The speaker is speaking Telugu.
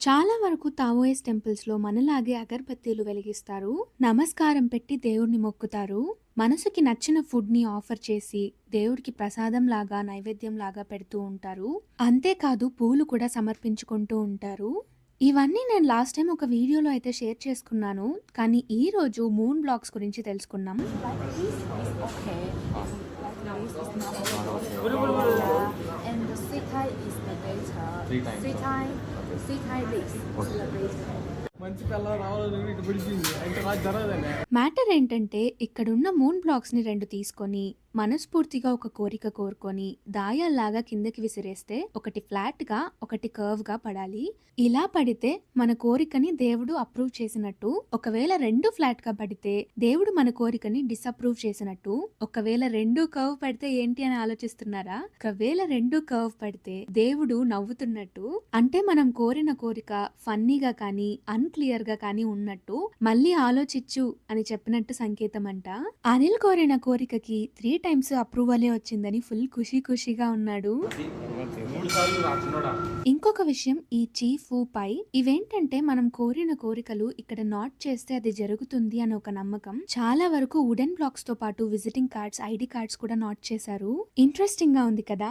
చాలా వరకు తావోయిస్ట్ టెంపుల్స్‌లో మనలాగే అగరబత్తీలు వెలిగిస్తారు. నమస్కారం పెట్టి దేవుడిని మొక్కుతారు. మనసుకి నచ్చిన ఫుడ్‌ని ఆఫర్ చేసి దేవుడికి ప్రసాదంలాగా, నైవేద్యంలాగా పెడుతూ ఉంటారు. అంతేకాదు పూలు కూడా సమర్పించుకుంటూ ఉంటారు. ఇవన్నీ నేను లాస్ట్ టైమ్ ఒక వీడియోలో అయితే షేర్ చేసుకున్నాను. కానీ ఈరోజు మూన్ బ్లాగ్స్ గురించి తెలుసుకుందాం. Like this is okay. Like this is not Not okay. okay. Yeah. And the Sitai is the better. Three times. Sitai this is the better. మంచి పిల్ల రావాలని ఇటు పిలిచింది అంటే నాకు జరగదండి. మ్యాటర్ ఏంటంటే ఇక్కడున్న మూన్ బ్లాక్స్‌ని 2 తీసుకొని మనస్ఫూర్తిగా ఒక కోరిక కోరుకొని దాయాల్లాగా కిందకి విసిరేస్తే ఒకటి ఫ్లాట్‌గా, ఒకటి కర్వ్‌గా పడాలి. ఇలా పడితే మన కోరికని దేవుడు అప్రూవ్ చేసినట్టు. ఒకవేళ 2 ఫ్లాట్‌గా పడితే దేవుడు మన కోరికని డిసప్రూవ్ చేసినట్టు. ఒకవేళ 2 కర్వ్ పడితే ఏంటి అని ఆలోచిస్తున్నారా? ఒకవేళ 2 కర్వ్ పడితే దేవుడు నవ్వుతున్నట్టు. అంటే మనం కోరిన కోరిక ఫన్నీగా కానీ అన్‌క్లియర్‌గా కానీ ఉన్నట్టు. మళ్ళీ ఆలోచిచ్చు అని చెప్పినట్టు సంకేతమంట. అనిల్ కోరిన కోరికకి 3 టైమ్స్ అప్రూవలే వచ్చిందని ఫుల్ ఖుషీగా ఉన్నాడు. ఇంకొక విషయం ఈ చీఫ్ పై ఇవేంటంటే మనం కోరిన కోరికలు ఇక్కడ నాట్ చేస్తే అది జరుగుతుంది అని ఒక నమ్మకం. చాలా వరకు వుడెన్ బ్లాక్స్ తో పాటు విజిటింగ్ కార్డ్స్, ఐడి కార్డ్స్ కూడా నాట్ చేశారు. ఇంట్రెస్టింగ్ గా ఉంది కదా.